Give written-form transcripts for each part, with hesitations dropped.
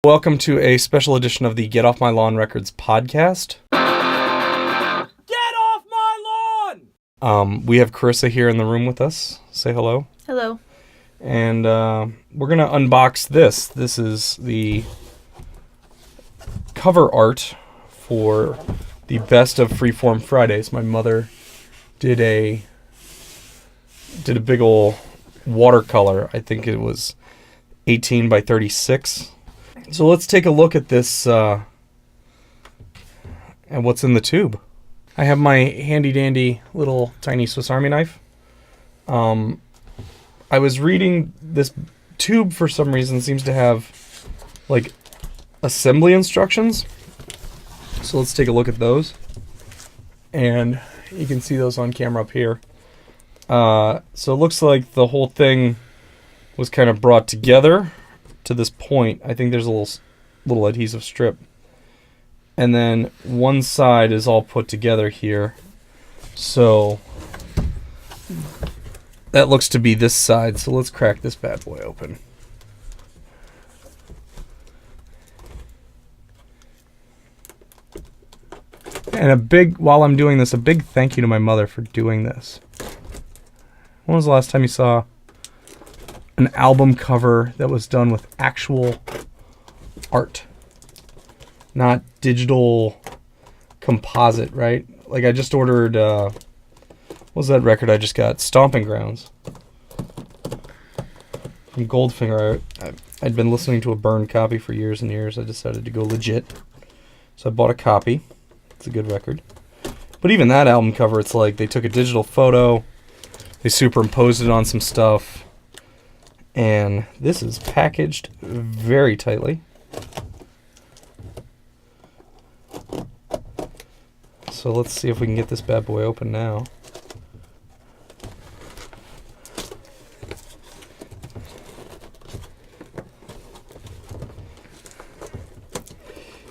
Welcome to a special edition of the Get Off My Lawn Records podcast. Get off my lawn! We have Carissa here in the room with us. Say hello. Hello. And we're going to unbox this. This is the cover art for the Best of Freeform Fridays. My mother did a big ol' watercolor. I think it was 18 by 36. So let's take a look at this and what's in the tube. I have my handy dandy little tiny Swiss Army knife. I was reading this tube for some reason seems to have like assembly instructions. So let's take a look at those. And you can see those on camera up here. So it looks like the whole thing was kind of brought together to this point. I think there's a little adhesive strip. And then one side is all put together here. So that looks to be this side. So let's crack this bad boy open. And while I'm doing this, a big thank you to my mother for doing this. When was the last time you saw an album cover that was done with actual art? Not digital composite, right? Like I just ordered, what was that record I just got? Stomping Grounds. From Goldfinger. I'd been listening to a burned copy for years and years. I decided to go legit. So I bought a copy. It's a good record. But even that album cover, it's like they took a digital photo, they superimposed it on some stuff, and this is packaged very tightly. So let's see if we can get this bad boy open now.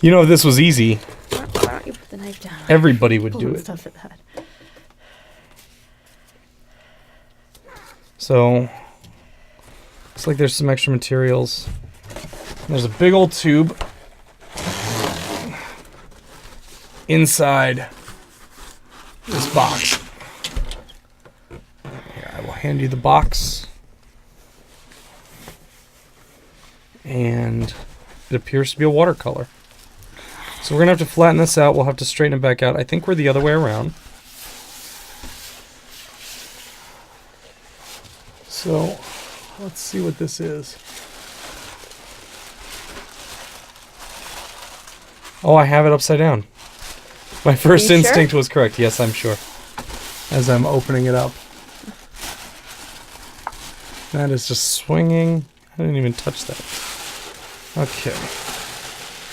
You know, if this was easy, Why don't you put the knife down? everybody would do it. Stuff at that. So, looks like there's some extra materials. There's a big old tube inside this box. Here, I will hand you the box. And it appears to be a watercolor. So we're going to have to flatten this out. We'll have to straighten it back out. I think we're the other way around. So let's see what this is. Oh, I have it upside down. My first instinct was correct. Yes, I'm sure. As I'm opening it up. That is just swinging. I didn't even touch that. Okay.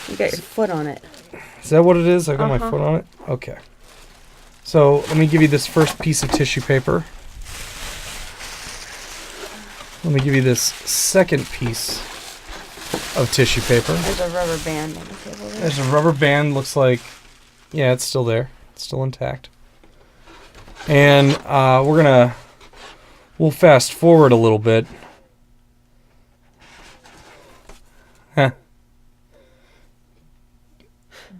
You got your foot on it. Is that what it is? I got my foot on it? Okay. So let me give you this first piece of tissue paper. Let me give you this second piece of tissue paper. There's a rubber band on the table there. There's a rubber band. Looks like, yeah, it's still there. It's still intact. And we'll fast forward a little bit. Huh.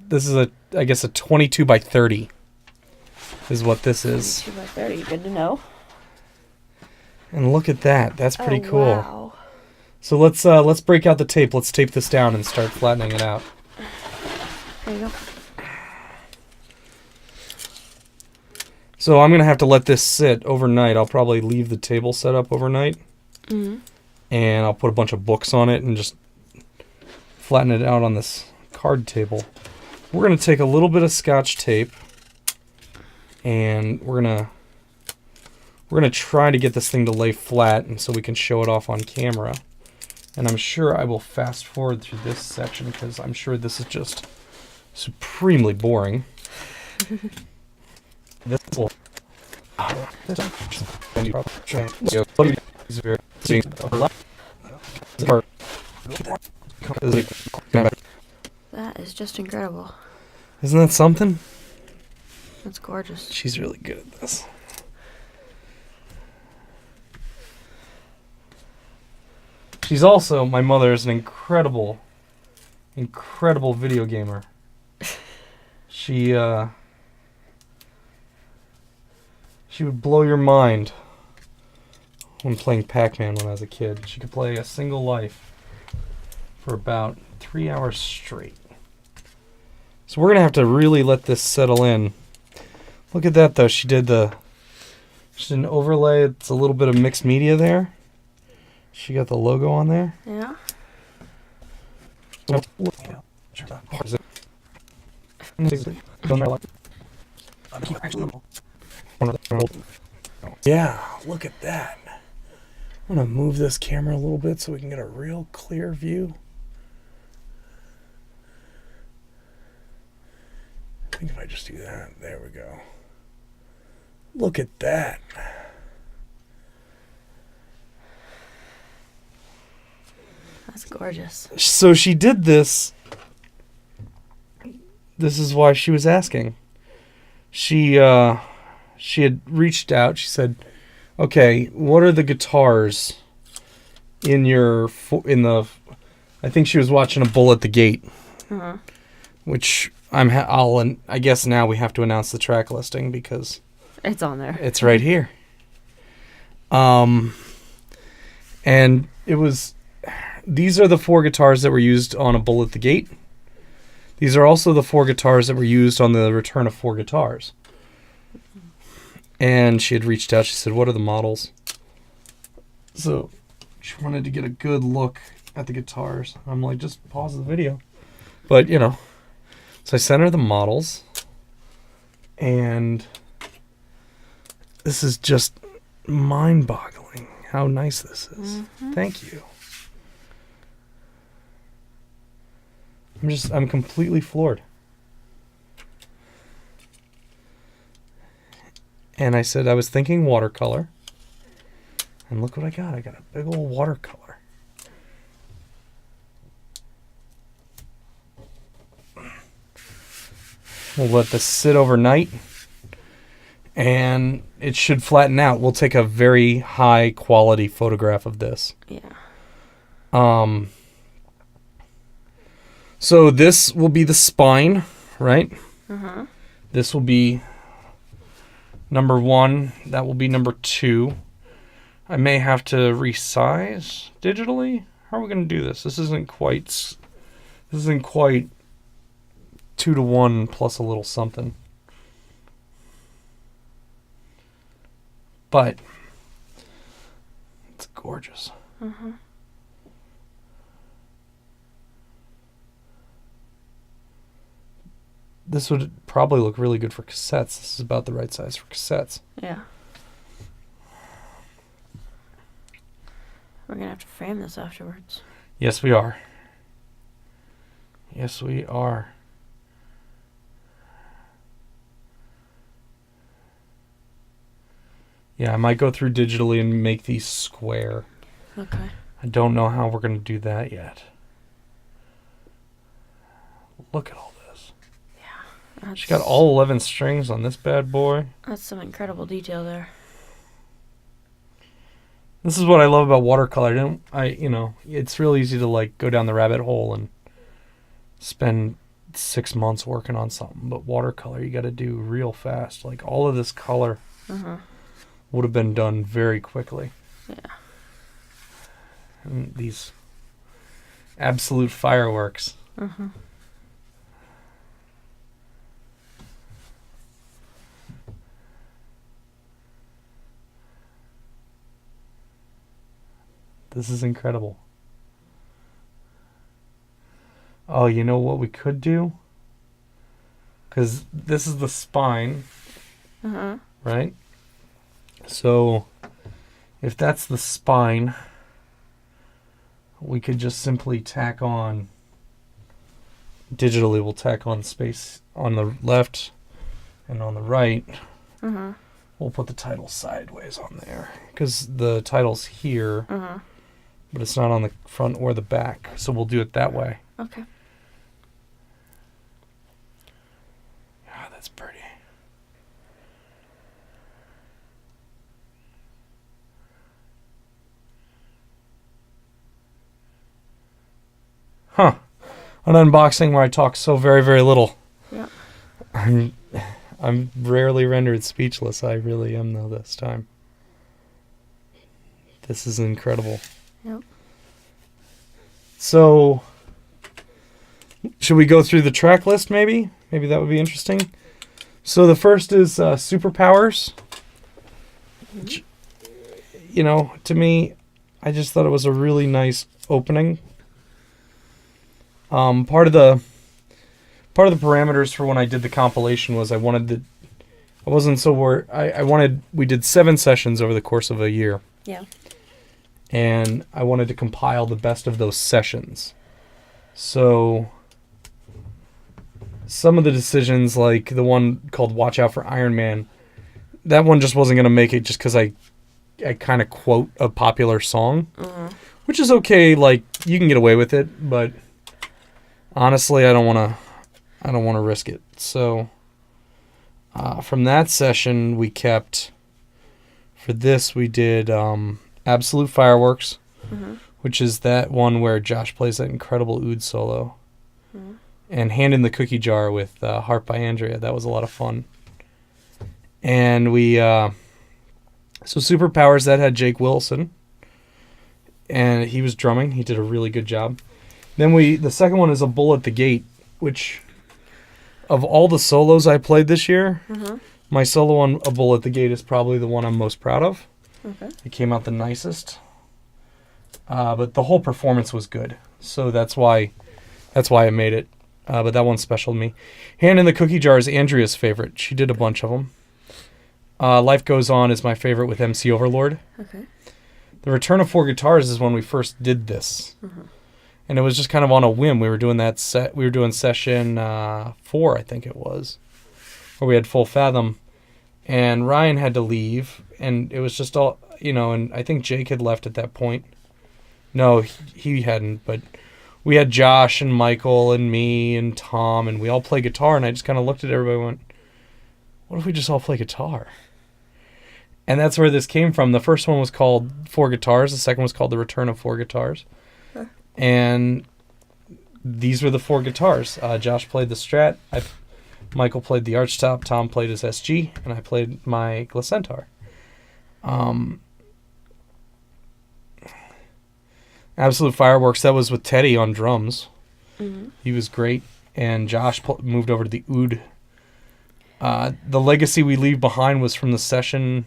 This is I guess a 22 by 30 is what this is. 22 by 30, good to know. And look at that. That's pretty cool. Wow. So let's break out the tape. Let's tape this down and start flattening it out. There you go. So I'm going to have to let this sit overnight. I'll probably leave the table set up overnight. Mm-hmm. And I'll put a bunch of books on it and just flatten it out on this card table. We're going to take a little bit of Scotch tape and we're going to try to get this thing to lay flat and so we can show it off on camera. And I'm sure I will fast forward through this section because I'm sure this is just supremely boring. This will That is just incredible. Isn't that something? That's gorgeous. She's really good at this. She's also, my mother is an incredible incredible video gamer. She would blow your mind when playing Pac-Man when I was a kid. She could play a single life for about 3 hours straight. So we're gonna have to really let this settle in. Look at that though. She did an overlay. It's a little bit of mixed media there. She got the logo on there. Yeah. Yeah, look at that. I'm gonna move this camera a little bit so we can get a real clear view. I think if I just do that, there we go. Look at that. That's gorgeous. So she did this. This is why she was asking. She had reached out. She said, "Okay, what are the guitars in the?" I think she was watching A Bull at the Gate, which I guess now we have to announce the track listing because It's on there. it's right here. And it was. These are the 4 guitars that were used on A Bull at the Gate. These are also the 4 guitars that were used on the Return of 4 Guitars. And she had reached out. She said, "What are the models?" So she wanted to get a good look at the guitars. I'm like, just pause the video. But, so I sent her the models. And this is just mind-boggling how nice this is. Thank you. I'm completely floored. And I said I was thinking watercolor. And look what I got. I got a big old watercolor. We'll let this sit overnight. And it should flatten out. We'll take a very high quality photograph of this. Yeah. So this will be the spine, right? Uh-huh. This will be number 1. That will be number 2. I may have to resize digitally. How are we going to do this? This isn't quite 2-to-1 plus a little something. But it's gorgeous. Uh-huh. This would probably look really good for cassettes. This is about the right size for cassettes. Yeah. We're gonna have to frame this afterwards. Yes, we are. Yes, we are. Yeah, I might go through digitally and make these square. Okay. I don't know how we're going to do that yet. Look at all this. Yeah. She got all 11 strings on this bad boy. That's some incredible detail there. This is what I love about watercolor. It's real easy to go down the rabbit hole and spend 6 months working on something. But watercolor, you got to do real fast. All of this color would have been done very quickly. Yeah. And these absolute fireworks. This is incredible. Oh, you know what we could do? Because this is the spine, right? So if that's the spine, we could just simply tack on, digitally we'll tack on space on the left and on the right. We'll put the title sideways on there because the title's here, but it's not on the front or the back. So we'll do it that way. Okay. Ah, that's pretty. Huh. an unboxing where I talk so very, very little. Yeah. I'm rarely rendered speechless. I really am, though, this time. This is incredible. Yep. So, should we go through the track list, maybe? Maybe that would be interesting. So the first is Superpowers. Which, you know, to me, I just thought it was a really nice opening. Part of the parameters for when I did the compilation was I wasn't so worried. We did 7 sessions over the course of a year. Yeah. And I wanted to compile the best of those sessions. So some of the decisions, like the one called Watch Out for Iron Man, that one just wasn't going to make it just because I kind of quote a popular song, which is okay. Like, you can get away with it, but honestly, I don't want to risk it. So from that session, we kept, for this, we did Absolute Fireworks, which is that one where Josh plays that incredible oud solo. And Hand in the Cookie Jar with Harp by Andrea. That was a lot of fun. And we, so Superpowers, that had Jake Wilson. And he was drumming. He did a really good job. Then the second one is A Bull at the Gate, which, of all the solos I played this year, my solo on A Bull at the Gate is probably the one I'm most proud of. Okay. It came out the nicest. But the whole performance was good. So that's why I made it. But that one's special to me. Hand in the Cookie Jar is Andrea's favorite. She did a bunch of them. Life Goes On is my favorite with MC Overlord. Okay. The Return of 4 Guitars is when we first did this. And it was just kind of on a whim. We were doing we were doing session 4, I think it was, where we had Full Fathom. And Ryan had to leave. And it was just all, and I think Jake had left at that point. No, he hadn't, but we had Josh and Michael and me and Tom, and we all play guitar, and I just kind of looked at everybody and went, what if we just all play guitar? And that's where this came from. The first one was called 4 Guitars. The second was called The Return of 4 Guitars. And these were the 4 guitars. Josh played the Strat. Michael played the Archtop. Tom played his SG. And I played my Glicentaur. Absolute Fireworks, that was with Teddy on drums. He was great. And Josh moved over to the oud. The Legacy We Leave Behind was from the session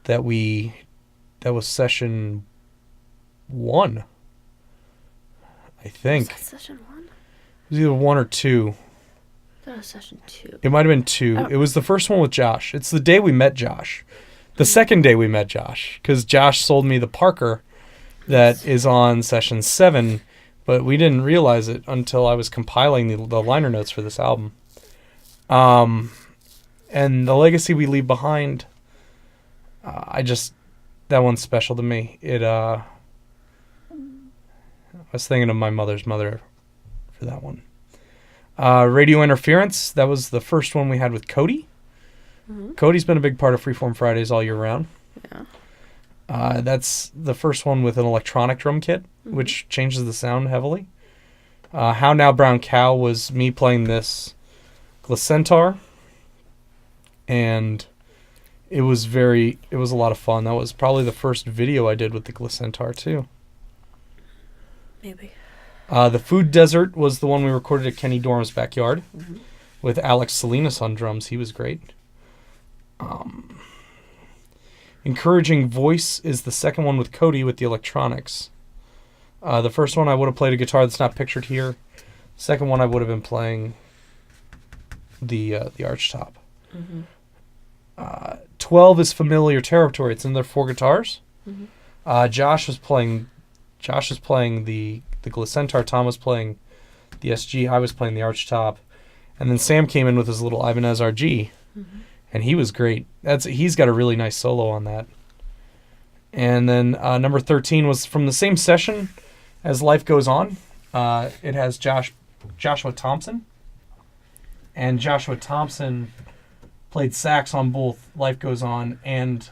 that was session 1, I think. Was that session 1? It was either 1 or 2. That was session 2. It might have been 2. It was the first one with Josh. It's the day we met Josh. The second day we met Josh, because Josh sold me the Parker that is on session 7, but we didn't realize it until I was compiling the liner notes for this album. And The Legacy We Leave Behind, that one's special to me. I was thinking of my mother's mother for that one. Radio Interference, that was the first one we had with Cody. Cody's been a big part of Freeform Fridays all year round. Yeah. That's the first one with an electronic drum kit, which changes the sound heavily. How Now Brown Cow was me playing this Glicentaur, and it was a lot of fun. That was probably the first video I did with the Glicentaur too. Maybe. The Food Desert was the one we recorded at Kenny Dorham's backyard with Alex Salinas on drums. He was great. Encouraging Voice is the second one with Cody with the electronics. The first one I would have played a guitar that's not pictured here. Second one I would have been playing the Archtop. 12 is Familiar Territory. It's in their 4 guitars. Josh was playing the Glicentaur. Tom was playing the SG. I was playing the Archtop. And then Sam came in with his little Ibanez RG. And he was great. He's got a really nice solo on that. And then number 13 was from the same session as Life Goes On. It has Joshua Thompson. And Joshua Thompson played sax on both Life Goes On and,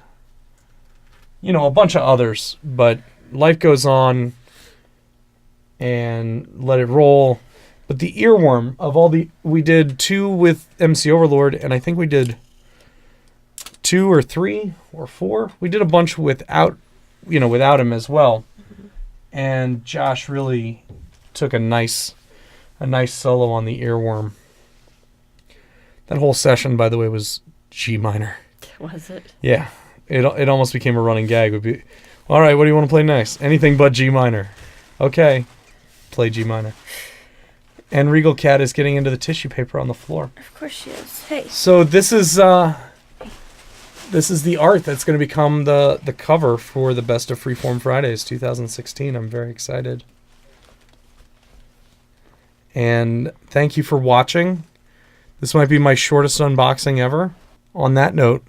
a bunch of others. But Life Goes On and let it roll. But the earworm of all we did 2 with MC Overlord, and I think we did 2 or 3 or 4. We did a bunch without him as well. And Josh really took a nice solo on the earworm. That whole session, by the way, was G minor. Was it? Yeah. It almost became a running gag. Would be, all right, what do you want to play next? Anything but G minor. Okay. Play G minor. And Regal Cat is getting into the tissue paper on the floor. Of course she is. Hey. So this is the art that's going to become the cover for the Best of Freeform Fridays 2016. I'm very excited. And thank you for watching. This might be my shortest unboxing ever. On that note,